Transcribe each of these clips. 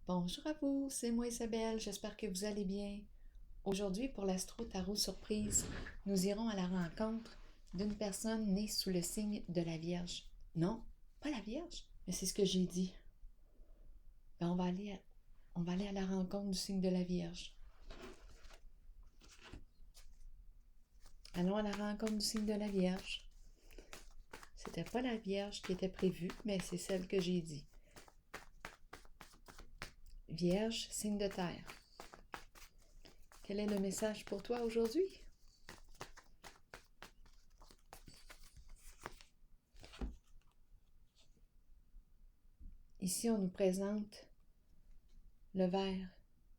Bonjour à vous, c'est moi Isabelle, j'espère que vous allez bien. Aujourd'hui, pour l'Astro Tarot Surprise, nous irons à la rencontre d'une personne née sous le signe de la Vierge. Non, pas la Vierge, mais c'est ce que j'ai dit. On va aller à la rencontre du signe de la Vierge. Allons à la rencontre du signe de la Vierge. C'était pas la Vierge qui était prévue, mais c'est celle que j'ai dit. Vierge, signe de terre. Quel est le message pour toi aujourd'hui? Ici, on nous présente le verre.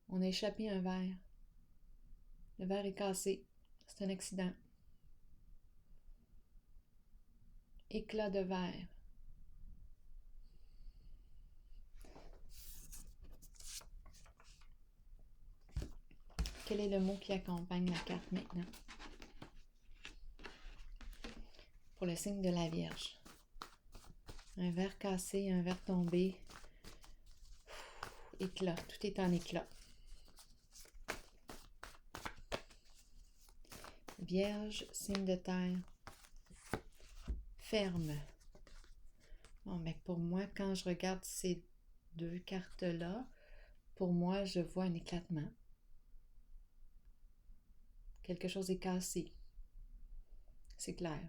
On a échappé un verre. Le verre est cassé. C'est un accident. Éclat de verre. Quel est le mot qui accompagne la carte maintenant? Pour le signe de la Vierge. Un verre cassé, un verre tombé. Éclat. Tout est en éclat. Vierge, signe de terre. Ferme. Bon, mais pour moi, quand je regarde ces deux cartes-là, pour moi, je vois un éclatement. Quelque chose est cassé. C'est clair.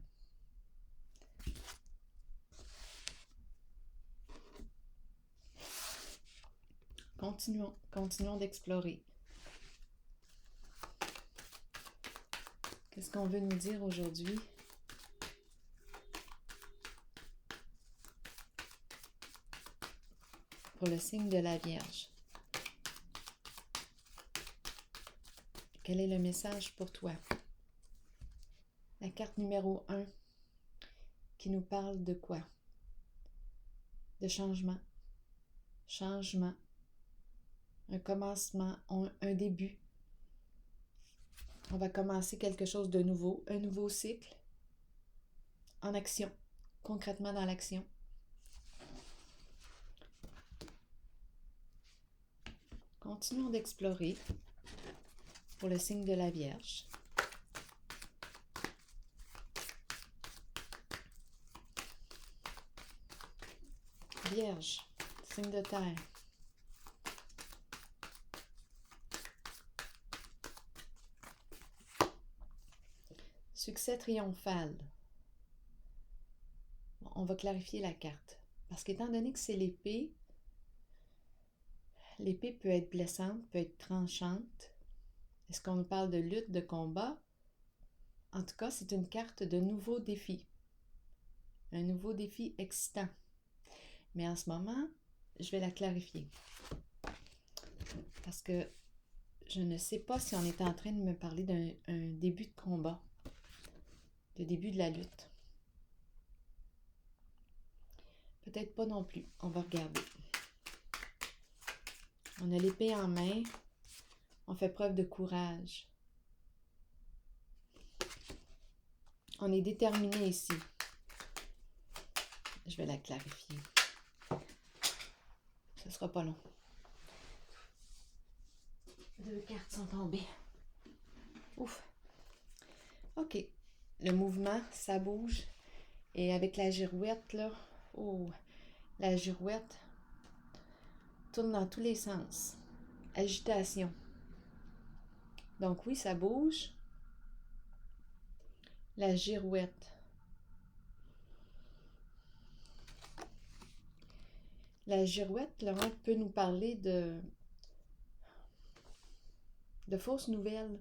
Continuons d'explorer. Qu'est-ce qu'on veut nous dire aujourd'hui? Pour le signe de la Vierge. Quel est le message pour toi? La carte numéro 1 qui nous parle de quoi? De changement. Changement. Un commencement, un début. On va commencer quelque chose de nouveau, un nouveau cycle en action, concrètement dans l'action. Continuons d'explorer pour le signe de la Vierge. Vierge, signe de terre. Succès triomphal. Bon, on va clarifier la carte. Parce qu'étant donné que c'est l'épée, l'épée peut être blessante, peut être tranchante. Est-ce qu'on nous parle de lutte, de combat? En tout cas, c'est une carte de nouveau défi. Un nouveau défi excitant. Mais en ce moment, je vais la clarifier. Parce que je ne sais pas si on est en train de me parler d'un début de combat. Le début de la lutte. Peut-être pas non plus. On va regarder. On a l'épée en main. On fait preuve de courage. On est déterminé ici. Je vais la clarifier. Ce ne sera pas long. Deux cartes sont tombées. Ouf. OK. Le mouvement, ça bouge. Et avec la girouette, là, oh, la girouette tourne dans tous les sens. Agitation. Donc oui, ça bouge. La girouette. La girouette, là, peut nous parler de fausses nouvelles.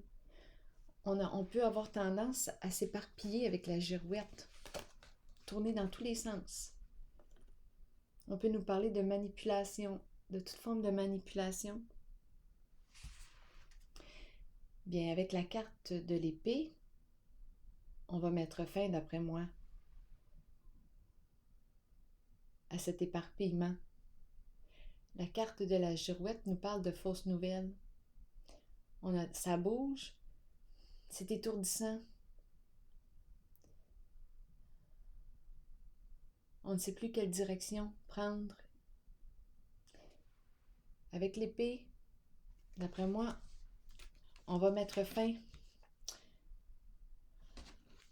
On peut avoir tendance à s'éparpiller avec la girouette. Tourner dans tous les sens. On peut nous parler de manipulation, de toute forme de manipulation. Bien, avec la carte de l'épée, on va mettre fin, d'après moi, à cet éparpillement. La carte de la girouette nous parle de fausses nouvelles. Ça bouge, c'est étourdissant. On ne sait plus quelle direction prendre. Avec l'épée, d'après moi, on va mettre fin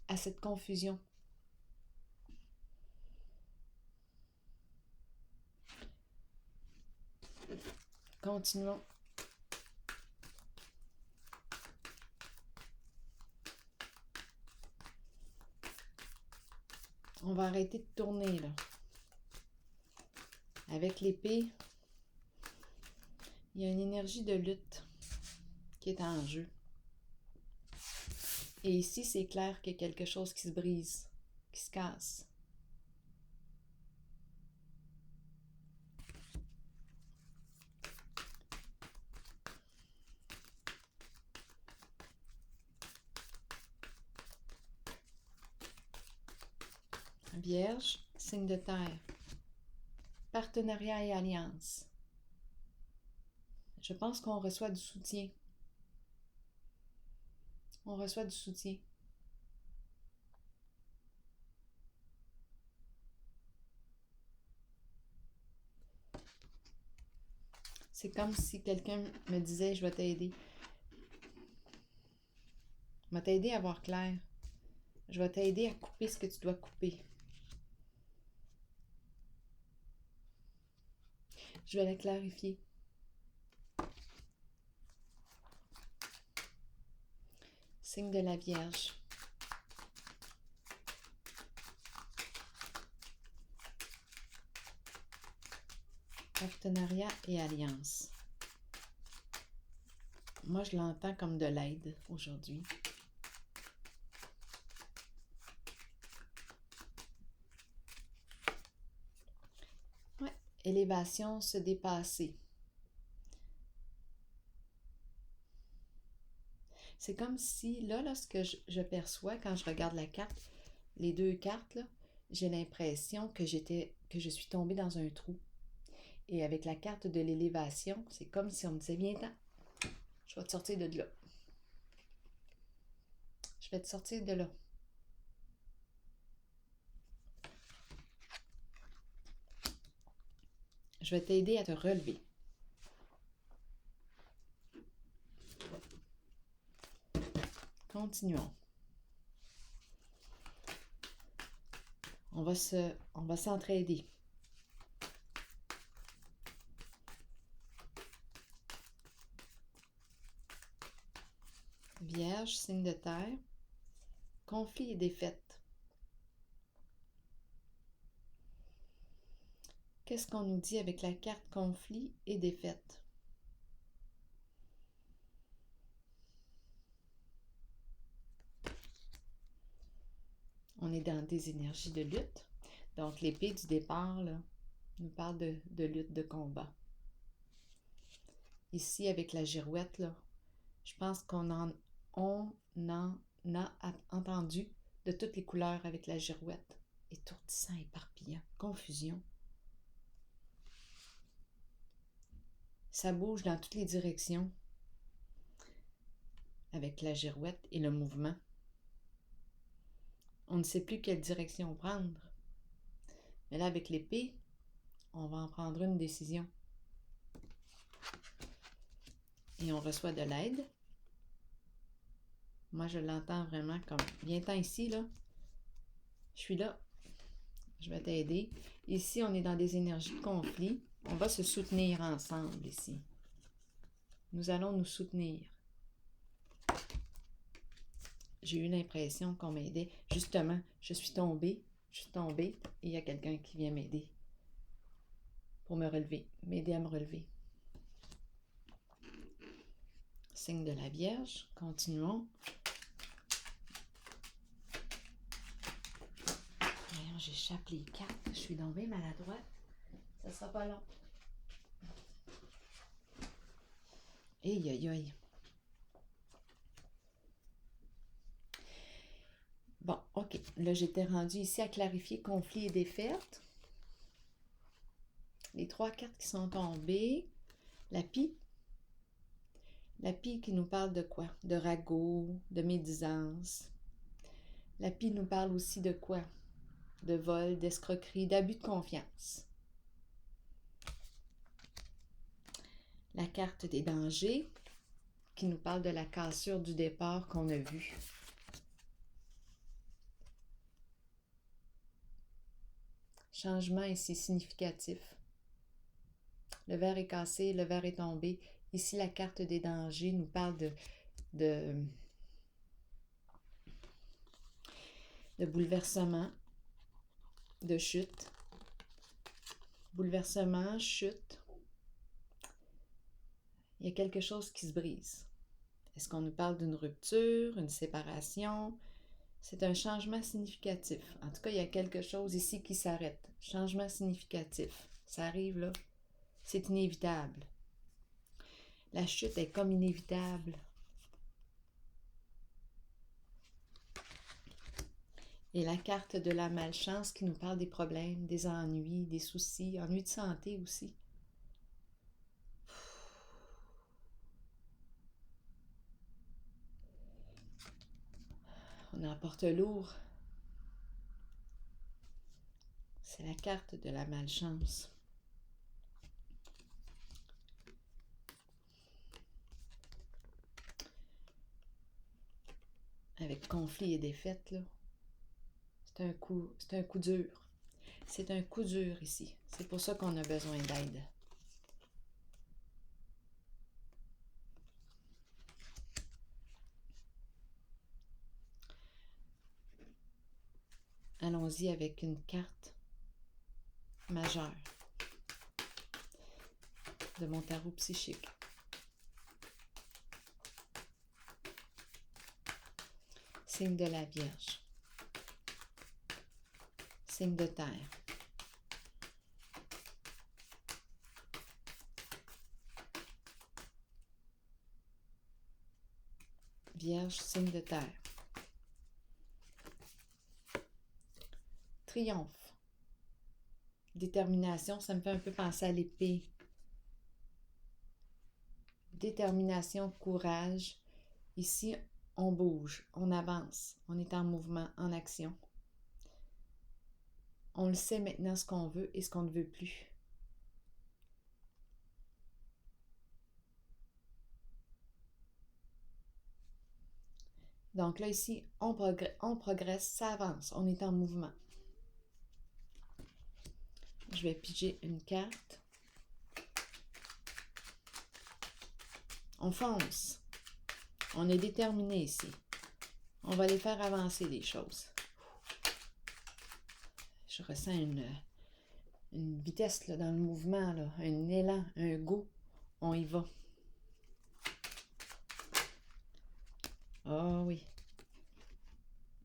à cette confusion. Continuons. On va arrêter de tourner, là. Avec l'épée, il y a une énergie de lutte qui est en jeu. Et ici, c'est clair qu'il y a quelque chose qui se brise, qui se casse. Vierge, signe de terre. Partenariat et alliance. Je pense qu'on reçoit du soutien. On reçoit du soutien. C'est comme si quelqu'un me disait « Je vais t'aider. Je vais t'aider à voir clair. Je vais t'aider à couper ce que tu dois couper. Je vais le clarifier. » Signe de la Vierge. Partenariat et alliance. Moi, je l'entends comme de l'aide aujourd'hui. Ouais, élévation, se dépasser. C'est comme si, là, ce que je perçois quand je regarde la carte, les deux cartes, là, j'ai l'impression que je suis tombée dans un trou. Et avec la carte de l'élévation, c'est comme si on me disait, viens-t'en, je vais te sortir de là. Je vais te sortir de là. Je vais t'aider à te relever. Continuons. On va s'entraider. Vierge, signe de terre. Conflit et défaite. Qu'est-ce qu'on nous dit avec la carte conflit et défaite? On est dans des énergies de lutte. Donc, l'épée du départ, là, nous parle de lutte, de combat. Ici, avec la girouette, là, je pense qu'on en a entendu de toutes les couleurs avec la girouette. Étourdissant, éparpillant, confusion. Ça bouge dans toutes les directions avec la girouette et le mouvement. On ne sait plus quelle direction prendre. Mais là, avec l'épée, on va en prendre une décision. Et on reçoit de l'aide. Moi, je l'entends vraiment comme, viens-t'en ici, là. Je suis là. Je vais t'aider. Ici, on est dans des énergies de conflit. On va se soutenir ensemble ici. Nous allons nous soutenir. J'ai eu l'impression qu'on m'aidait. Justement, je suis tombée et il y a quelqu'un qui vient m'aider pour me relever, m'aider à me relever. Signe de la Vierge, continuons. J'échappe les cartes, je suis tombée maladroite. Ça sera pas long. Aïe, aïe, aïe. Bon, ok. Là, j'étais rendue ici à clarifier conflit et défaite. Les trois cartes qui sont tombées. La pie. La pie qui nous parle de quoi? De ragot, de médisance. La pie nous parle aussi de quoi? De vol, d'escroquerie, d'abus de confiance. La carte des dangers qui nous parle de la cassure du départ qu'on a vue. Changement ici significatif. Le verre est cassé, le verre est tombé. Ici, la carte des dangers nous parle de bouleversement, de chute. Bouleversement, chute. Il y a quelque chose qui se brise. Est-ce qu'on nous parle d'une rupture, une séparation? C'est un changement significatif. En tout cas, il y a quelque chose ici qui s'arrête. Changement significatif. Ça arrive là. C'est inévitable. La chute est comme inévitable. Et la carte de la malchance qui nous parle des problèmes, des ennuis, des soucis, ennuis de santé aussi. On en porte lourd. C'est la carte de la malchance. Avec conflit et défaite, là. C'est un coup dur. C'est un coup dur ici. C'est pour ça qu'on a besoin d'aide. Allons-y avec une carte majeure de mon tarot psychique. Signe de la Vierge. Signe de terre. Vierge, signe de terre. Triomphe. Détermination, ça me fait un peu penser à l'épée. Détermination, courage. Ici, on bouge, on avance, on est en mouvement, en action. On le sait maintenant ce qu'on veut et ce qu'on ne veut plus. Donc là, ici, on progresse, ça avance, on est en mouvement. Je vais piger une carte. On fonce. On est déterminé ici. On va les faire avancer les choses. Je ressens une vitesse là, dans le mouvement, là, un élan, un go. On y va. Ah oui.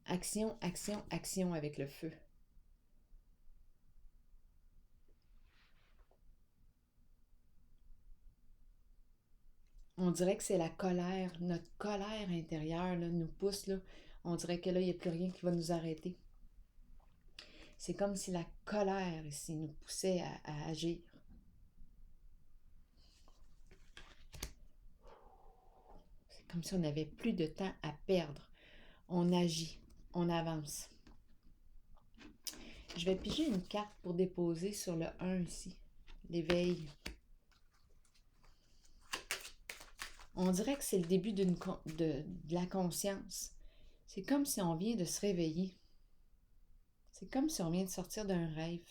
Action, action, action avec le feu. On dirait que c'est la colère, notre colère intérieure là, nous pousse. Là. On dirait que là, il n'y a plus rien qui va nous arrêter. C'est comme si la colère ici nous poussait à agir. C'est comme si on n'avait plus de temps à perdre. On agit, on avance. Je vais piger une carte pour déposer sur le 1 ici, l'éveil. On dirait que c'est le début de la conscience. C'est comme si on vient de se réveiller. C'est comme si on vient de sortir d'un rêve.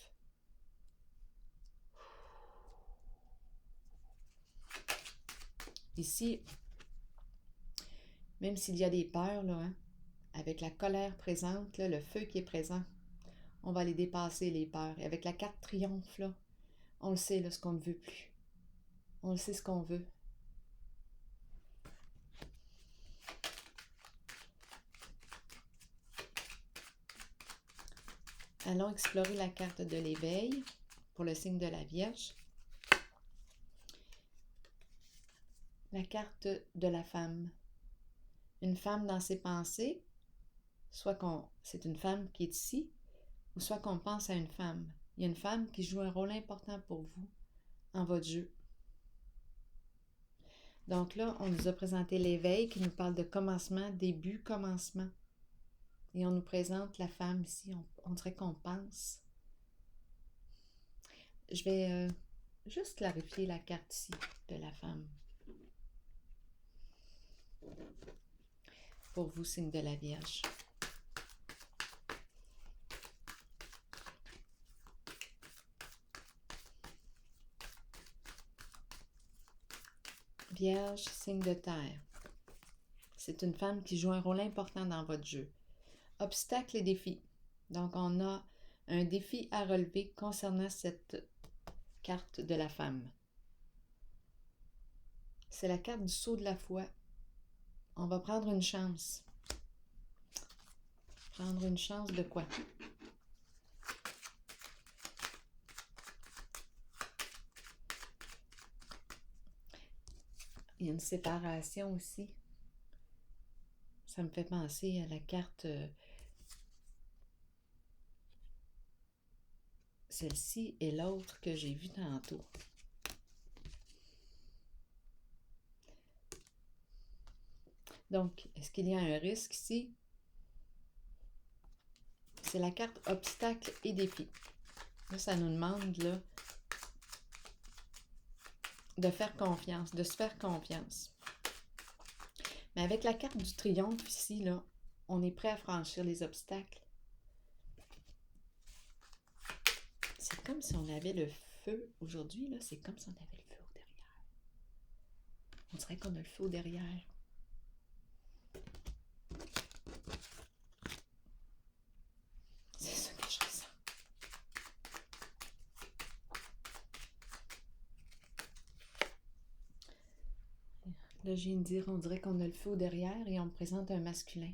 Ici, même s'il y a des peurs, là, hein, avec la colère présente, là, le feu qui est présent, on va les dépasser, les peurs. Et avec la carte triomphe, là, on le sait, là, ce qu'on ne veut plus. On le sait, ce qu'on veut. Allons explorer la carte de l'éveil pour le signe de la Vierge. La carte de la femme. Une femme dans ses pensées, soit c'est une femme qui est ici, ou soit qu'on pense à une femme. Il y a une femme qui joue un rôle important pour vous en votre jeu. Donc là, on nous a présenté l'éveil qui nous parle de commencement, début, commencement. Et on nous présente la femme ici, on dirait qu'on pense. Je vais juste clarifier la carte ici de la femme. Pour vous, signe de la Vierge. Vierge, signe de terre. C'est une femme qui joue un rôle important dans votre jeu. Obstacles et défis. Donc, on a un défi à relever concernant cette carte de la femme. C'est la carte du saut de la foi. On va prendre une chance. Prendre une chance de quoi? Il y a une séparation aussi. Ça me fait penser à la carte, celle-ci et l'autre que j'ai vue tantôt. Donc, est-ce qu'il y a un risque ici? C'est la carte obstacles et défis. Là, ça nous demande là, de faire confiance, de se faire confiance. Mais avec la carte du triomphe ici, là, on est prêt à franchir les obstacles. C'est comme si on avait le feu aujourd'hui, là, c'est comme si on avait le feu au derrière. On dirait qu'on a le feu au derrière. C'est ça que je ressens. Là, je viens de dire, on dirait qu'on a le feu au derrière et on me présente un masculin.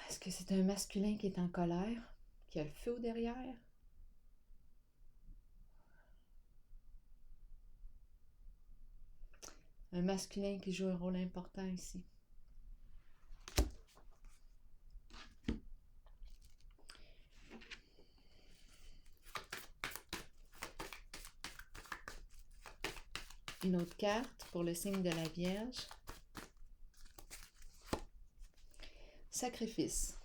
Est-ce que c'est un masculin qui est en colère, qui a le feu au derrière? Un masculin qui joue un rôle important ici. Une autre carte pour le signe de la Vierge. Sacrifice.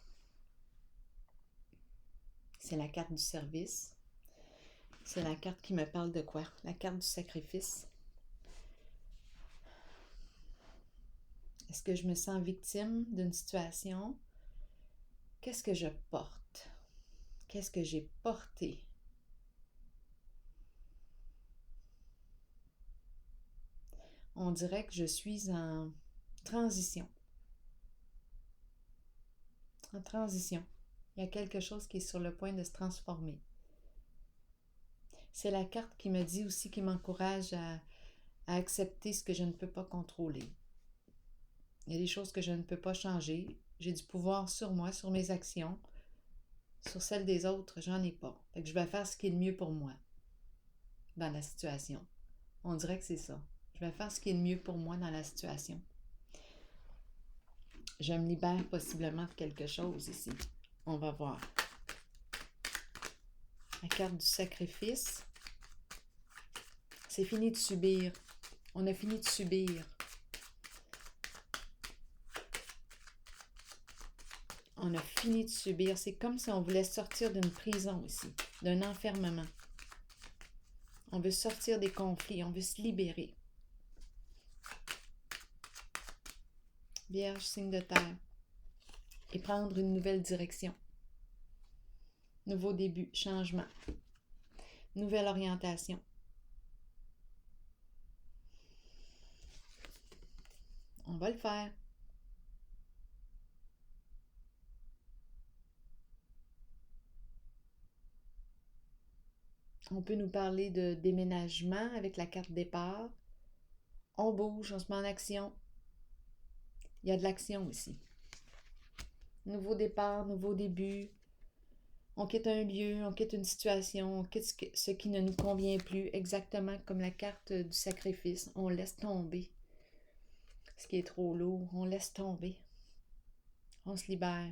C'est la carte du service. C'est la carte qui me parle de quoi? La carte du sacrifice. Est-ce que je me sens victime d'une situation? Qu'est-ce que je porte? Qu'est-ce que j'ai porté? On dirait que je suis en transition. En transition. Il y a quelque chose qui est sur le point de se transformer. C'est la carte qui me dit aussi, qui m'encourage à accepter ce que je ne peux pas contrôler. Il y a des choses que je ne peux pas changer. J'ai du pouvoir sur moi, sur mes actions. Sur celles des autres, j'en ai pas. Fait que je vais faire ce qui est le mieux pour moi dans la situation. On dirait que c'est ça. Je vais faire ce qui est le mieux pour moi dans la situation. Je me libère possiblement de quelque chose ici. On va voir. La carte du sacrifice. C'est fini de subir. On a fini de subir. On a fini de subir. C'est comme si on voulait sortir d'une prison ici, d'un enfermement. On veut sortir des conflits, on veut se libérer. Vierge, signe de terre. Et prendre une nouvelle direction. Nouveau début, changement. Nouvelle orientation. On va le faire. On peut nous parler de déménagement avec la carte départ. On bouge, on se met en action. Il y a de l'action ici. Nouveau départ, nouveau début. On quitte un lieu, on quitte une situation, on quitte ce qui ne nous convient plus, exactement comme la carte du sacrifice. On laisse tomber ce qui est trop lourd. On laisse tomber. On se libère.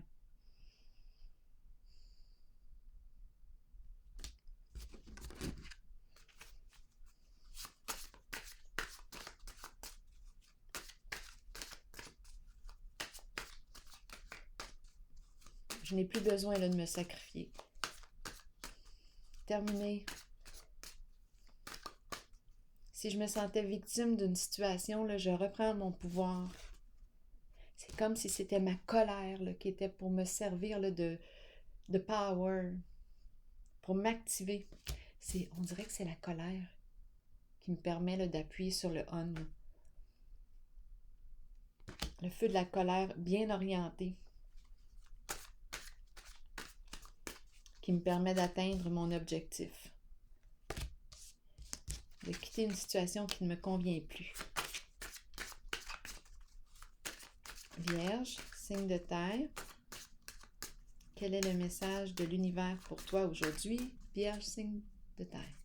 Je n'ai plus besoin là, de me sacrifier. Terminé. Si je me sentais victime d'une situation, là, je reprends mon pouvoir. C'est comme si c'était ma colère là, qui était pour me servir là, de power, pour m'activer. On dirait que c'est la colère qui me permet là, d'appuyer sur le on. Le feu de la colère bien orienté qui me permet d'atteindre mon objectif. De quitter une situation qui ne me convient plus. Vierge, signe de terre. Quel est le message de l'univers pour toi aujourd'hui? Vierge, signe de terre.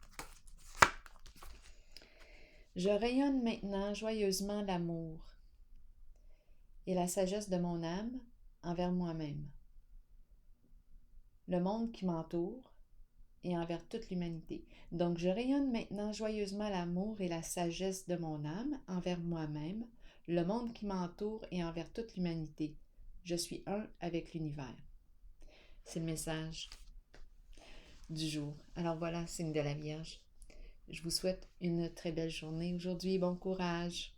Je rayonne maintenant joyeusement l'amour et la sagesse de mon âme envers moi-même, le monde qui m'entoure et envers toute l'humanité. Donc, je rayonne maintenant joyeusement l'amour et la sagesse de mon âme envers moi-même, le monde qui m'entoure et envers toute l'humanité. Je suis un avec l'univers. C'est le message du jour. Alors voilà, signe de la Vierge. Je vous souhaite une très belle journée aujourd'hui. Bon courage!